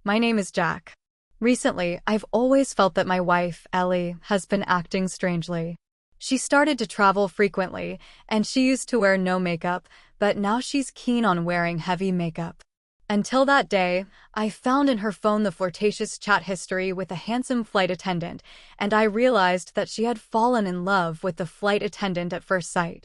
My name is Jack. Recently, I've always felt that my wife, Ellie, has been acting strangely. She started to travel frequently, and she used to wear no makeup, but now she's keen on wearing heavy makeup. Until that day, I found in her phone the flirtatious chat history with a handsome flight attendant, and I realized that she had fallen in love with the flight attendant at first sight.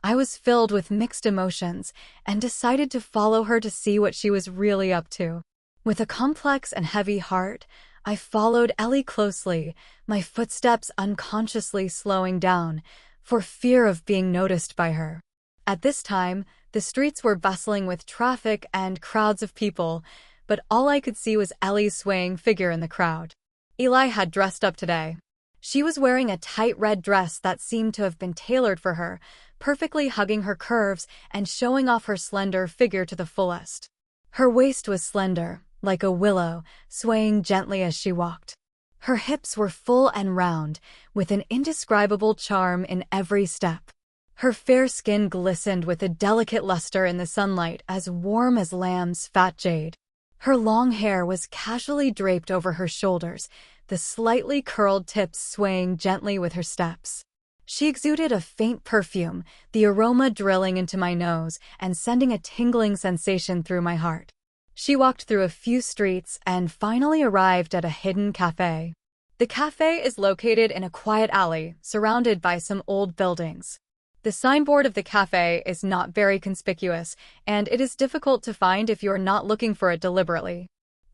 I was filled with mixed emotions and decided to follow her to see what she was really up to. With a complex and heavy heart, I followed Ellie closely, my footsteps unconsciously slowing down, for fear of being noticed by her. At this time, the streets were bustling with traffic and crowds of people, but all I could see was Ellie's swaying figure in the crowd. Eli had dressed up today. She was wearing a tight red dress that seemed to have been tailored for her, perfectly hugging her curves and showing off her slender figure to the fullest. Her waist was slender, like a willow, swaying gently as she walked. Her hips were full and round, with an indescribable charm in every step. Her fair skin glistened with a delicate luster in the sunlight, as warm as lamb's fat jade. Her long hair was casually draped over her shoulders, the slightly curled tips swaying gently with her steps. She exuded a faint perfume, the aroma drilling into my nose and sending a tingling sensation through my heart. She walked through a few streets and finally arrived at a hidden cafe. The cafe is located in a quiet alley, surrounded by some old buildings. The signboard of the cafe is not very conspicuous, and it is difficult to find if you are not looking for it deliberately.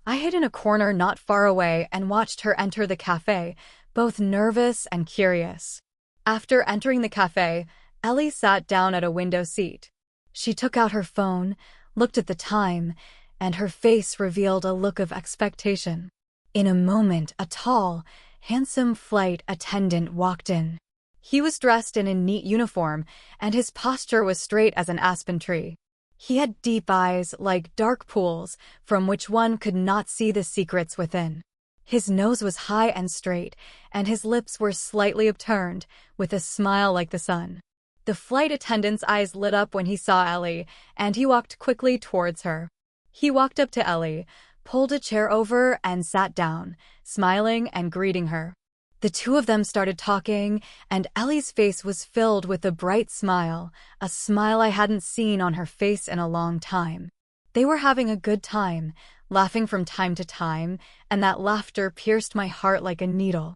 I hid in a corner not far away and watched her enter the cafe, both nervous and curious. After entering the cafe, Ellie sat down at a window seat. She took out her phone, looked at the time, and her face revealed a look of expectation. In a moment, a tall, handsome flight attendant walked in. He was dressed in a neat uniform, and his posture was straight as an aspen tree. He had deep eyes like dark pools, from which one could not see the secrets within. His nose was high and straight, and his lips were slightly upturned, with a smile like the sun. The flight attendant's eyes lit up when he saw Ellie, and he walked quickly towards her. He walked up to Ellie, pulled a chair over, and sat down, smiling and greeting her. The two of them started talking, and Ellie's face was filled with a bright smile, a smile I hadn't seen on her face in a long time. They were having a good time, laughing from time to time, and that laughter pierced my heart like a needle.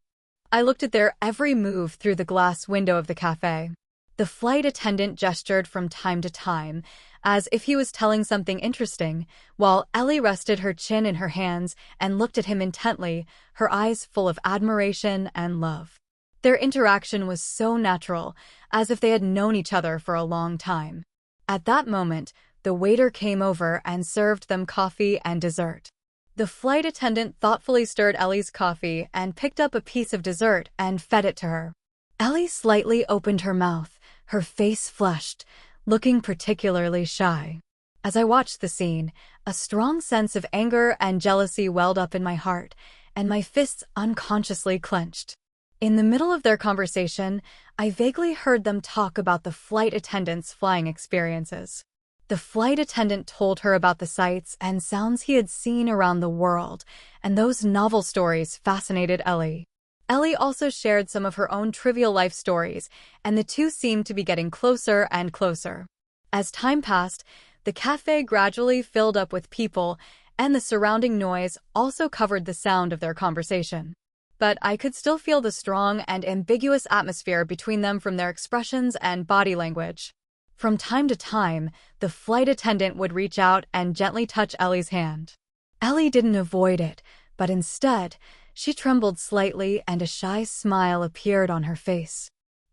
I looked at their every move through the glass window of the cafe. The flight attendant gestured from time to time, as if he was telling something interesting, while Ellie rested her chin in her hands and looked at him intently, her eyes full of admiration and love. Their interaction was so natural, as if they had known each other for a long time. At that moment, the waiter came over and served them coffee and dessert. The flight attendant thoughtfully stirred Ellie's coffee and picked up a piece of dessert and fed it to her. Ellie slightly opened her mouth, her face flushed, looking particularly shy. As I watched the scene, a strong sense of anger and jealousy welled up in my heart, and my fists unconsciously clenched. In the middle of their conversation, I vaguely heard them talk about the flight attendant's flying experiences. The flight attendant told her about the sights and sounds he had seen around the world, and those novel stories fascinated Ellie. Ellie also shared some of her own trivial life stories, and the two seemed to be getting closer and closer. As time passed, the cafe gradually filled up with people, and the surrounding noise also covered the sound of their conversation. But I could still feel the strong and ambiguous atmosphere between them from their expressions and body language. From time to time, the flight attendant would reach out and gently touch Ellie's hand. Ellie didn't avoid it, but instead, she trembled slightly and a shy smile appeared on her face.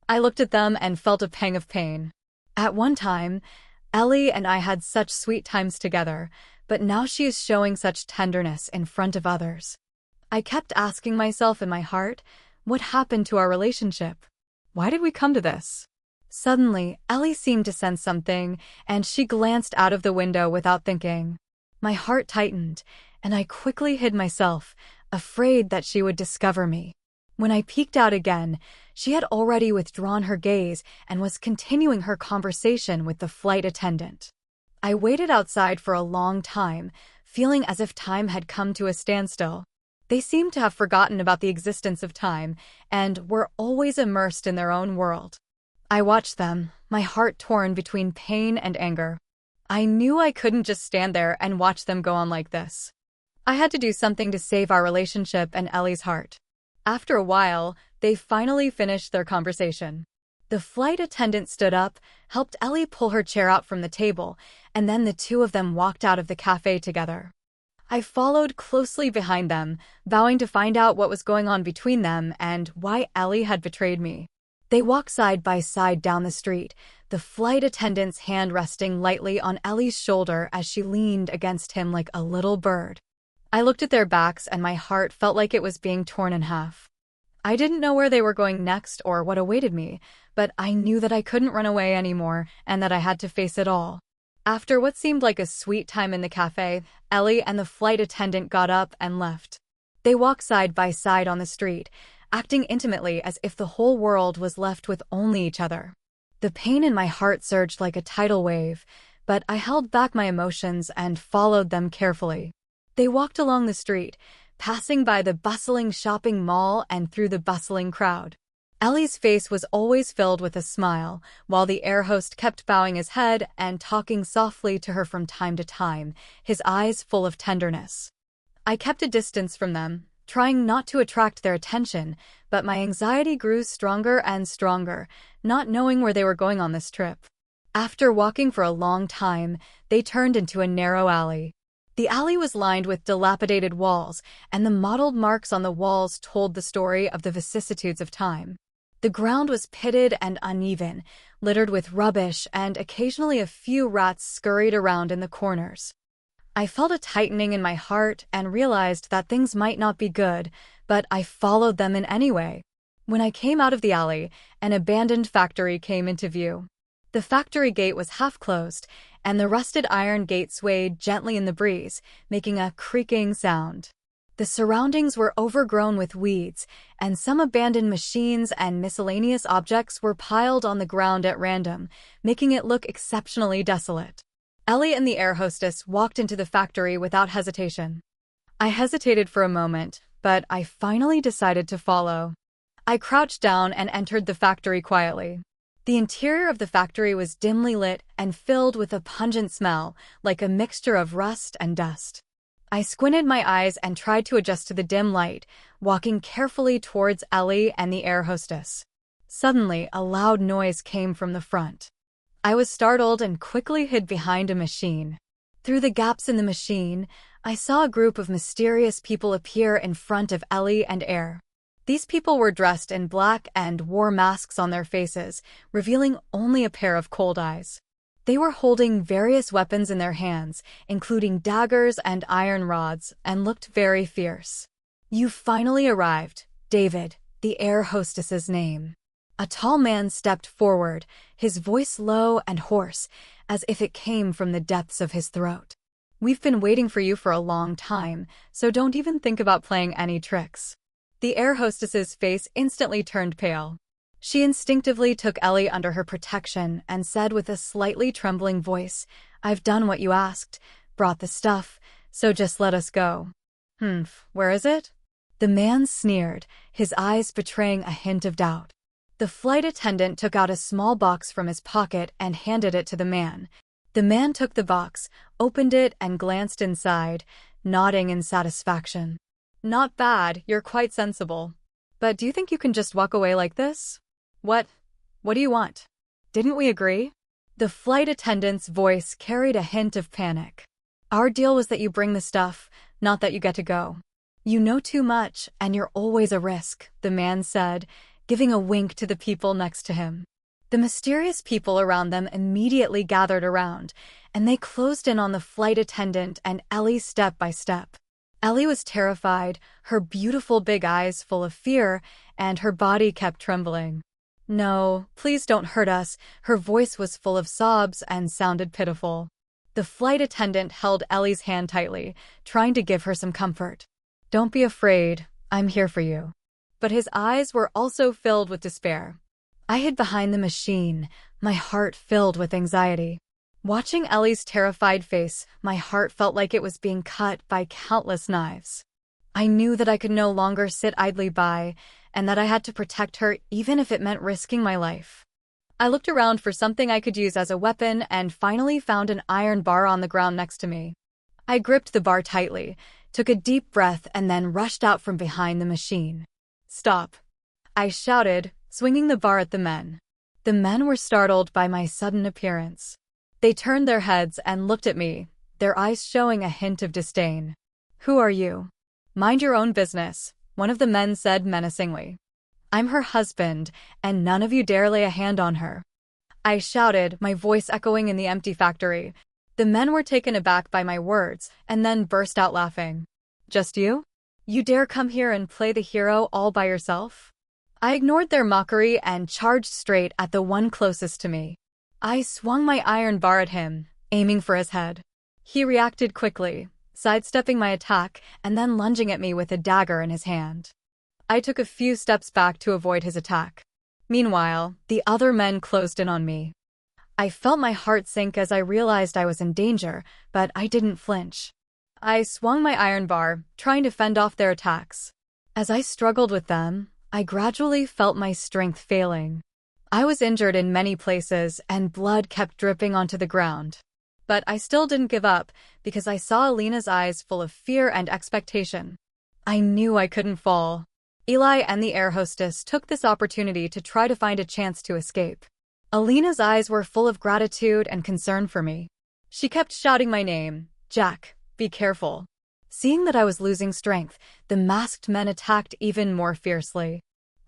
I looked at them and felt a pang of pain. At one time, Ellie and I had such sweet times together, but now she is showing such tenderness in front of others. I kept asking myself in my heart, what happened to our relationship? Why did we come to this? Suddenly, Ellie seemed to sense something, and she glanced out of the window without thinking. My heart tightened, and I quickly hid myself, afraid that she would discover me. When I peeked out again, she had already withdrawn her gaze and was continuing her conversation with the flight attendant. I waited outside for a long time, feeling as if time had come to a standstill. They seemed to have forgotten about the existence of time and were always immersed in their own world. I watched them, my heart torn between pain and anger. I knew I couldn't just stand there and watch them go on like this. I had to do something to save our relationship and Ellie's heart. After a while, they finally finished their conversation. The flight attendant stood up, helped Ellie pull her chair out from the table, and then the two of them walked out of the cafe together. I followed closely behind them, vowing to find out what was going on between them and why Ellie had betrayed me. They walked side by side down the street, the flight attendant's hand resting lightly on Ellie's shoulder as she leaned against him like a little bird. I looked at their backs and my heart felt like it was being torn in half. I didn't know where they were going next or what awaited me, but I knew that I couldn't run away anymore and that I had to face it all. After what seemed like a sweet time in the cafe, Ellie and the flight attendant got up and left. They walked side by side on the street, acting intimately as if the whole world was left with only each other. The pain in my heart surged like a tidal wave, but I held back my emotions and followed them carefully. They walked along the street, passing by the bustling shopping mall and through the bustling crowd. Ellie's face was always filled with a smile, while the air host kept bowing his head and talking softly to her from time to time, his eyes full of tenderness. I kept a distance from them, trying not to attract their attention, but my anxiety grew stronger and stronger, not knowing where they were going on this trip. After walking for a long time, they turned into a narrow alley. The alley was lined with dilapidated walls, and the mottled marks on the walls told the story of the vicissitudes of time. The ground was pitted and uneven, littered with rubbish, and occasionally a few rats scurried around in the corners. I felt a tightening in my heart and realized that things might not be good, but I followed them in any way. When I came out of the alley, an abandoned factory came into view. The factory gate was half closed, and the rusted iron gate swayed gently in the breeze, making a creaking sound. The surroundings were overgrown with weeds, and some abandoned machines and miscellaneous objects were piled on the ground at random, making it look exceptionally desolate. Ellie and the air hostess walked into the factory without hesitation. I hesitated for a moment, but I finally decided to follow. I crouched down and entered the factory quietly. The interior of the factory was dimly lit and filled with a pungent smell, like a mixture of rust and dust. I squinted my eyes and tried to adjust to the dim light, walking carefully towards Ellie and the air hostess. Suddenly, a loud noise came from the front. I was startled and quickly hid behind a machine. Through the gaps in the machine, I saw a group of mysterious people appear in front of Ellie and Air. These people were dressed in black and wore masks on their faces, revealing only a pair of cold eyes. They were holding various weapons in their hands, including daggers and iron rods, and looked very fierce. "You finally arrived, David," the air hostess's name. A tall man stepped forward, his voice low and hoarse, as if it came from the depths of his throat. "We've been waiting for you for a long time, so don't even think about playing any tricks." The air hostess's face instantly turned pale. She instinctively took Ellie under her protection and said with a slightly trembling voice, "I've done what you asked, brought the stuff, so just let us go." Where is it?" The man sneered, his eyes betraying a hint of doubt. The flight attendant took out a small box from his pocket and handed it to the man. The man took the box, opened it, and glanced inside, nodding in satisfaction. "Not bad, you're quite sensible. But do you think you can just walk away like this? What do you want? Didn't we agree?" The flight attendant's voice carried a hint of panic. "Our deal was that you bring the stuff, not that you get to go. You know too much, and you're always a risk," the man said, giving a wink to the people next to him. The mysterious people around them immediately gathered around, and they closed in on the flight attendant and Ellie step by step. Ellie was terrified, her beautiful big eyes full of fear, and her body kept trembling. "No, please don't hurt us." Her voice was full of sobs and sounded pitiful. The flight attendant held Ellie's hand tightly, trying to give her some comfort. "Don't be afraid, I'm here for you." But his eyes were also filled with despair. I hid behind the machine, my heart filled with anxiety. Watching Ellie's terrified face, my heart felt like it was being cut by countless knives. I knew that I could no longer sit idly by, and that I had to protect her even if it meant risking my life. I looked around for something I could use as a weapon and finally found an iron bar on the ground next to me. I gripped the bar tightly, took a deep breath, and then rushed out from behind the machine. "Stop!" I shouted, swinging the bar at the men. The men were startled by my sudden appearance. They turned their heads and looked at me, their eyes showing a hint of disdain. "Who are you?" "Mind your own business," one of the men said menacingly. "I'm her husband, and none of you dare lay a hand on her." I shouted, my voice echoing in the empty factory. The men were taken aback by my words, and then burst out laughing. "Just you? You dare come here and play the hero all by yourself?" I ignored their mockery and charged straight at the one closest to me. I swung my iron bar at him, aiming for his head. He reacted quickly, sidestepping my attack and then lunging at me with a dagger in his hand. I took a few steps back to avoid his attack. Meanwhile, the other men closed in on me. I felt my heart sink as I realized I was in danger, but I didn't flinch. I swung my iron bar, trying to fend off their attacks. As I struggled with them, I gradually felt my strength failing. I was injured in many places, and blood kept dripping onto the ground. But I still didn't give up, because I saw Alina's eyes full of fear and expectation. I knew I couldn't fall. Eli and the air hostess took this opportunity to try to find a chance to escape. Alina's eyes were full of gratitude and concern for me. She kept shouting my name, "Jack, be careful." Seeing that I was losing strength, the masked men attacked even more fiercely.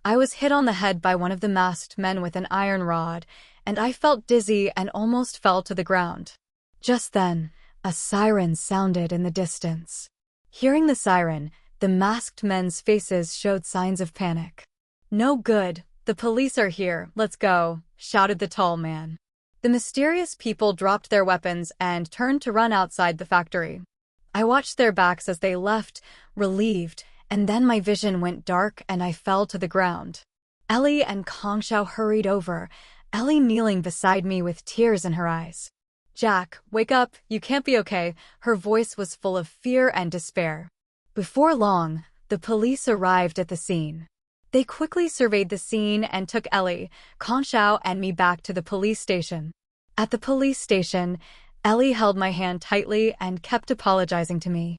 I was hit on the head by one of the masked men with an iron rod, and I felt dizzy and almost fell to the ground. Just then, a siren sounded in the distance. Hearing the siren, the masked men's faces showed signs of panic. "No good, the police are here, let's go," shouted the tall man. The mysterious people dropped their weapons and turned to run outside the factory. I watched their backs as they left, relieved, and then my vision went dark and I fell to the ground. Ellie and Kongshao hurried over, Ellie kneeling beside me with tears in her eyes. "Jack, wake up, you can't be okay," her voice was full of fear and despair. Before long, the police arrived at the scene. They quickly surveyed the scene and took Ellie, Kongshao, and me back to the police station. At the police station, Ellie held my hand tightly and kept apologizing to me.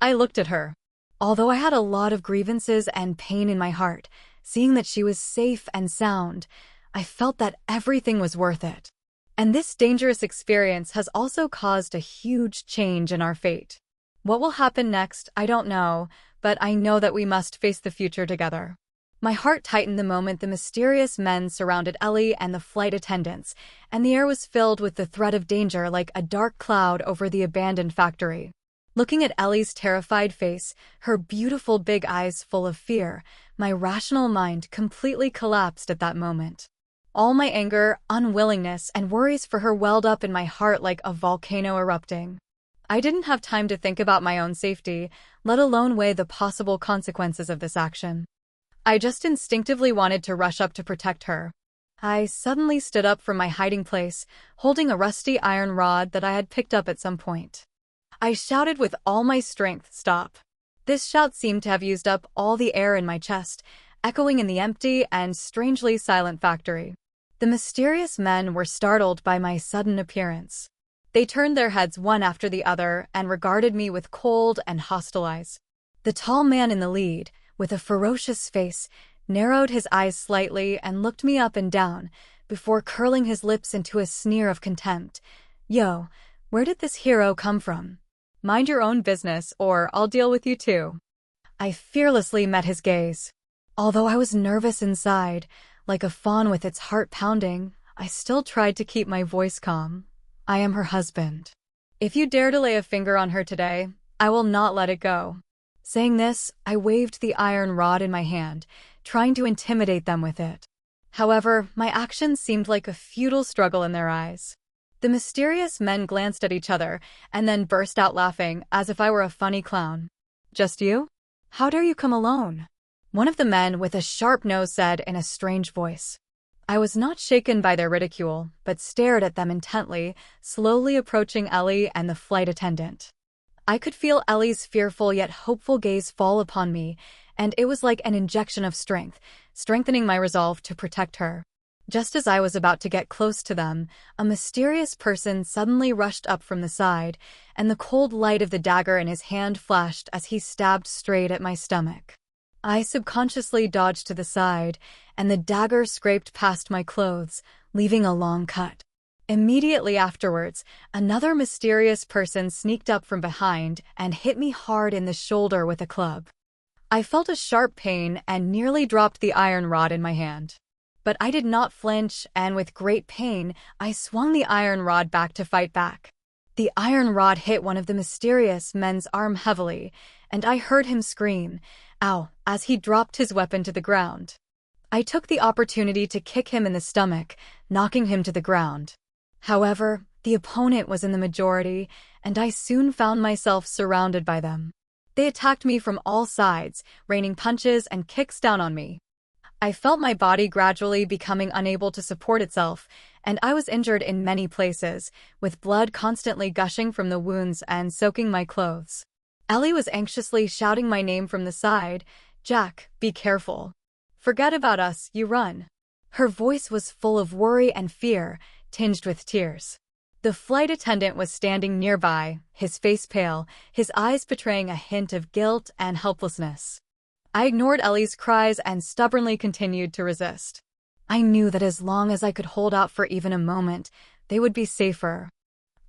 I looked at her. Although I had a lot of grievances and pain in my heart, seeing that she was safe and sound, I felt that everything was worth it. And this dangerous experience has also caused a huge change in our fate. What will happen next, I don't know, but I know that we must face the future together. My heart tightened the moment the mysterious men surrounded Ellie and the flight attendants, and the air was filled with the threat of danger like a dark cloud over the abandoned factory. Looking at Ellie's terrified face, her beautiful big eyes full of fear, my rational mind completely collapsed at that moment. All my anger, unwillingness, and worries for her welled up in my heart like a volcano erupting. I didn't have time to think about my own safety, let alone weigh the possible consequences of this action. I just instinctively wanted to rush up to protect her. I suddenly stood up from my hiding place, holding a rusty iron rod that I had picked up at some point. I shouted with all my strength, "Stop." This shout seemed to have used up all the air in my chest, echoing in the empty and strangely silent factory. The mysterious men were startled by my sudden appearance. They turned their heads one after the other and regarded me with cold and hostile eyes. The tall man in the lead, with a ferocious face, narrowed his eyes slightly and looked me up and down, before curling his lips into a sneer of contempt. "Yo, where did this hero come from? Mind your own business, or I'll deal with you too." I fearlessly met his gaze. Although I was nervous inside, like a fawn with its heart pounding, I still tried to keep my voice calm. "I am her husband. If you dare to lay a finger on her today, I will not let it go." Saying this, I waved the iron rod in my hand, trying to intimidate them with it. However, my actions seemed like a futile struggle in their eyes. The mysterious men glanced at each other and then burst out laughing as if I were a funny clown. "Just you? How dare you come alone?" One of the men with a sharp nose said in a strange voice. I was not shaken by their ridicule, but stared at them intently, slowly approaching Ellie and the flight attendant. I could feel Ellie's fearful yet hopeful gaze fall upon me, and it was like an injection of strength, strengthening my resolve to protect her. Just as I was about to get close to them, a mysterious person suddenly rushed up from the side, and the cold light of the dagger in his hand flashed as he stabbed straight at my stomach. I subconsciously dodged to the side, and the dagger scraped past my clothes, leaving a long cut. Immediately afterwards, another mysterious person sneaked up from behind and hit me hard in the shoulder with a club. I felt a sharp pain and nearly dropped the iron rod in my hand. But I did not flinch, and with great pain, I swung the iron rod back to fight back. The iron rod hit one of the mysterious men's arm heavily, and I heard him scream, "Ow," as he dropped his weapon to the ground. I took the opportunity to kick him in the stomach, knocking him to the ground. However, the opponent was in the majority, and I soon found myself surrounded by them. They attacked me from all sides, raining punches and kicks down on me. I felt my body gradually becoming unable to support itself, and I was injured in many places, with blood constantly gushing from the wounds and soaking my clothes. Ellie was anxiously shouting my name from the side, "Jack, be careful. Forget about us, you run." Her voice was full of worry and fear, tinged with tears. The flight attendant was standing nearby, his face pale, his eyes betraying a hint of guilt and helplessness. I ignored Ellie's cries and stubbornly continued to resist. I knew that as long as I could hold out for even a moment, they would be safer.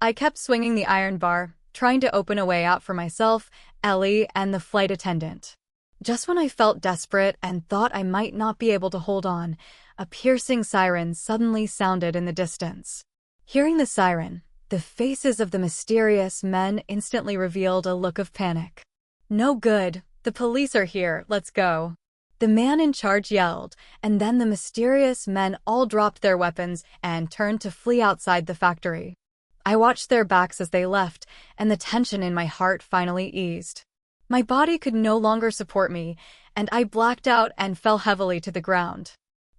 I kept swinging the iron bar, trying to open a way out for myself, Ellie, and the flight attendant. Just when I felt desperate and thought I might not be able to hold on, a piercing siren suddenly sounded in the distance. Hearing the siren, the faces of the mysterious men instantly revealed a look of panic. "No good. The police are here, let's go." The man in charge yelled, and then the mysterious men all dropped their weapons and turned to flee outside the factory. I watched their backs as they left, and the tension in my heart finally eased. My body could no longer support me, and I blacked out and fell heavily to the ground.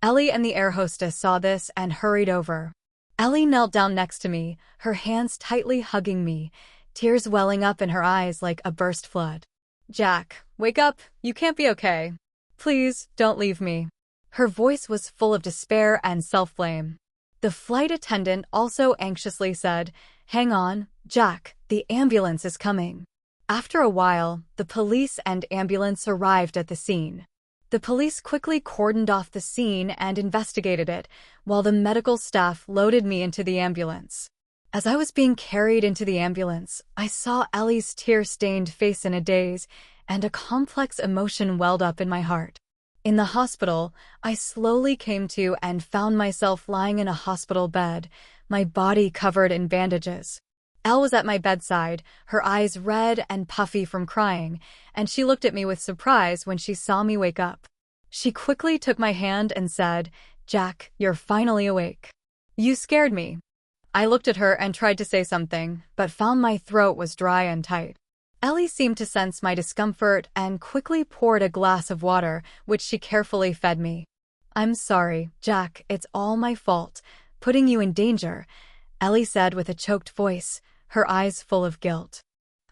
Ellie and the air hostess saw this and hurried over. Ellie knelt down next to me, her hands tightly hugging me, tears welling up in her eyes like a burst flood. "Jack, wake up, you can't be okay. Please, don't leave me." Her voice was full of despair and self-blame. The flight attendant also anxiously said, "Hang on, Jack, the ambulance is coming." After a while, the police and ambulance arrived at the scene. The police quickly cordoned off the scene and investigated it, while the medical staff loaded me into the ambulance. As I was being carried into the ambulance, I saw Ellie's tear-stained face in a daze, and a complex emotion welled up in my heart. In the hospital, I slowly came to and found myself lying in a hospital bed, my body covered in bandages. Elle was at my bedside, her eyes red and puffy from crying, and she looked at me with surprise when she saw me wake up. She quickly took my hand and said, "Jack, you're finally awake. You scared me." I looked at her and tried to say something, but found my throat was dry and tight. Ellie seemed to sense my discomfort and quickly poured a glass of water, which she carefully fed me. "I'm sorry, Jack, it's all my fault, putting you in danger," Ellie said with a choked voice, her eyes full of guilt.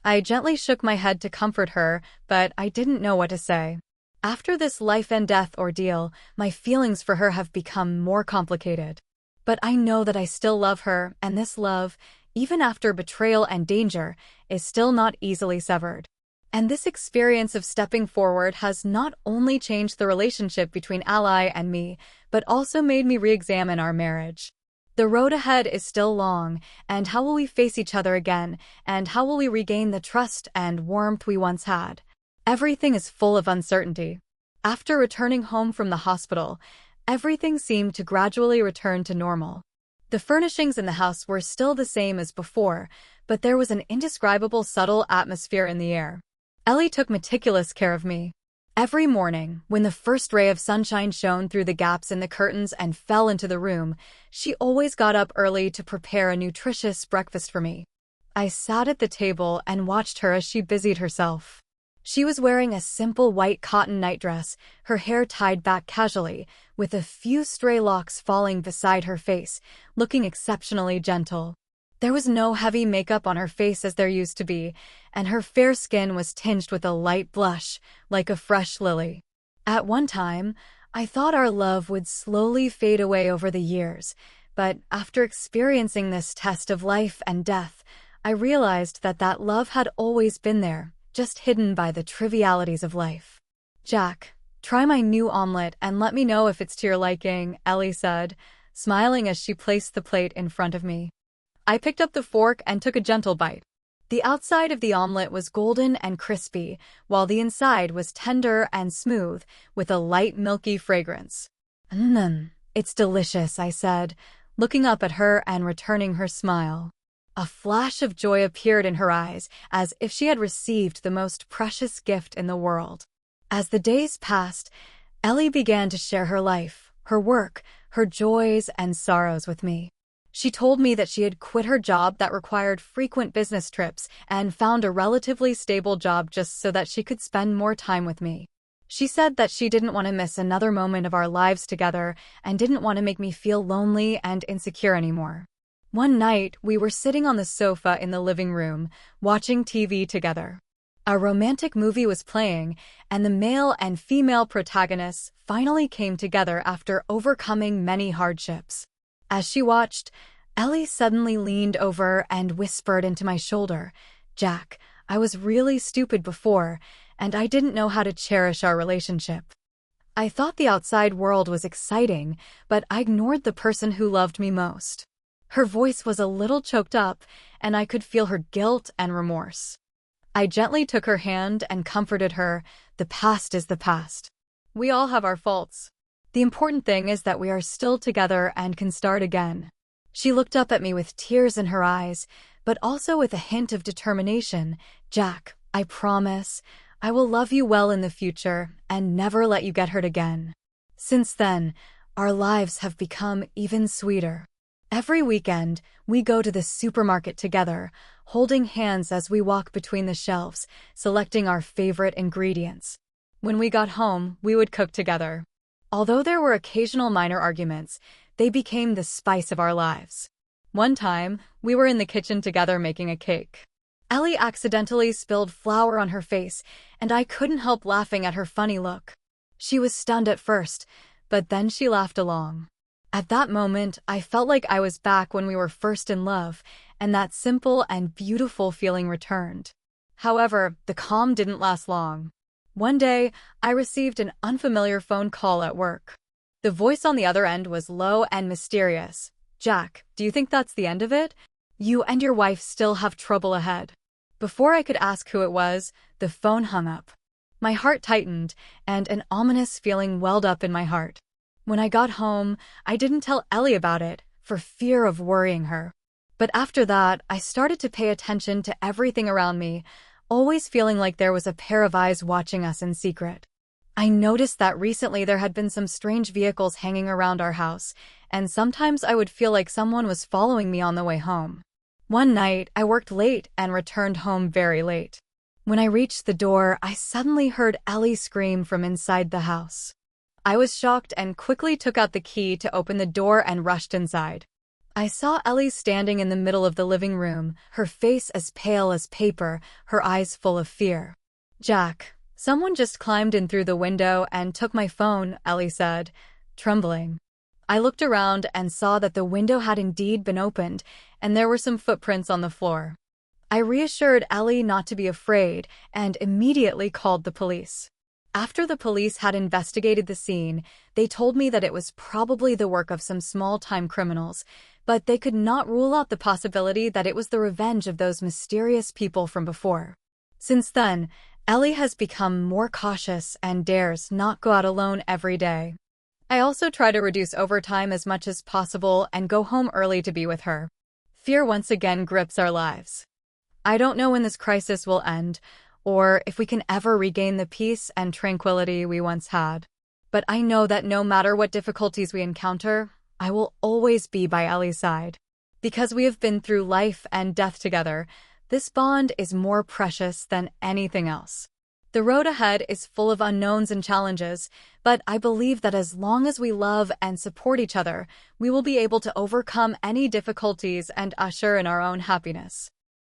I gently shook my head to comfort her, but I didn't know what to say. After this life-and-death ordeal, my feelings for her have become more complicated. But I know that I still love her, and this love, even after betrayal and danger, is still not easily severed. And this experience of stepping forward has not only changed the relationship between Ally and me, but also made me re-examine our marriage. The road ahead is still long, and how will we face each other again, and how will we regain the trust and warmth we once had? Everything is full of uncertainty. After returning home from the hospital, everything seemed to gradually return to normal. The furnishings in the house were still the same as before, but there was an indescribable subtle atmosphere in the air. Ellie took meticulous care of me. Every morning, when the first ray of sunshine shone through the gaps in the curtains and fell into the room, she always got up early to prepare a nutritious breakfast for me. I sat at the table and watched her as she busied herself. She was wearing a simple white cotton nightdress, her hair tied back casually, with a few stray locks falling beside her face, looking exceptionally gentle. There was no heavy makeup on her face as there used to be, and her fair skin was tinged with a light blush, like a fresh lily. At one time, I thought our love would slowly fade away over the years, but after experiencing this test of life and death, I realized that love had always been there, just hidden by the trivialities of life. "Jack, try my new omelet and let me know if it's to your liking," Ellie said, smiling as she placed the plate in front of me. I picked up the fork and took a gentle bite. The outside of the omelet was golden and crispy, while the inside was tender and smooth, with a light milky fragrance. It's delicious," I said, looking up at her and returning her smile. A flash of joy appeared in her eyes, as if she had received the most precious gift in the world. As the days passed, Ellie began to share her life, her work, her joys and sorrows with me. She told me that she had quit her job that required frequent business trips and found a relatively stable job just so that she could spend more time with me. She said that she didn't want to miss another moment of our lives together and didn't want to make me feel lonely and insecure anymore. One night, we were sitting on the sofa in the living room, watching TV together. A romantic movie was playing, and the male and female protagonists finally came together after overcoming many hardships. As she watched, Ellie suddenly leaned over and whispered into my shoulder, "Jack, I was really stupid before, and I didn't know how to cherish our relationship." I thought the outside world was exciting, but I ignored the person who loved me most. Her voice was a little choked up, and I could feel her guilt and remorse. I gently took her hand and comforted her. "The past is the past. We all have our faults. The important thing is that we are still together and can start again." She looked up at me with tears in her eyes, but also with a hint of determination. "Jack, I promise, I will love you well in the future and never let you get hurt again." Since then, our lives have become even sweeter. Every weekend, we go to the supermarket together, holding hands as we walk between the shelves, selecting our favorite ingredients. When we got home, we would cook together. Although there were occasional minor arguments, they became the spice of our lives. One time, we were in the kitchen together making a cake. Ellie accidentally spilled flour on her face, and I couldn't help laughing at her funny look. She was stunned at first, but then she laughed along. At that moment, I felt like I was back when we were first in love, and that simple and beautiful feeling returned. However, the calm didn't last long. One day, I received an unfamiliar phone call at work. The voice on the other end was low and mysterious. "Jack, do you think that's the end of it? You and your wife still have trouble ahead." Before I could ask who it was, the phone hung up. My heart tightened, and an ominous feeling welled up in my heart. When I got home, I didn't tell Ellie about it, for fear of worrying her. But after that, I started to pay attention to everything around me, always feeling like there was a pair of eyes watching us in secret. I noticed that recently there had been some strange vehicles hanging around our house, and sometimes I would feel like someone was following me on the way home. One night, I worked late and returned home very late. When I reached the door, I suddenly heard Ellie scream from inside the house. I was shocked and quickly took out the key to open the door and rushed inside. I saw Ellie standing in the middle of the living room, her face as pale as paper, her eyes full of fear. "Jack, someone just climbed in through the window and took my phone," Ellie said, trembling. I looked around and saw that the window had indeed been opened, and there were some footprints on the floor. I reassured Ellie not to be afraid and immediately called the police. After the police had investigated the scene, they told me that it was probably the work of some small-time criminals, but they could not rule out the possibility that it was the revenge of those mysterious people from before. Since then, Ellie has become more cautious and dares not go out alone every day. I also try to reduce overtime as much as possible and go home early to be with her. Fear once again grips our lives. I don't know when this crisis will end, or if we can ever regain the peace and tranquility we once had. But I know that no matter what difficulties we encounter, I will always be by Ellie's side. Because we have been through life and death together, this bond is more precious than anything else. The road ahead is full of unknowns and challenges, but I believe that as long as we love and support each other, we will be able to overcome any difficulties and usher in our own happiness.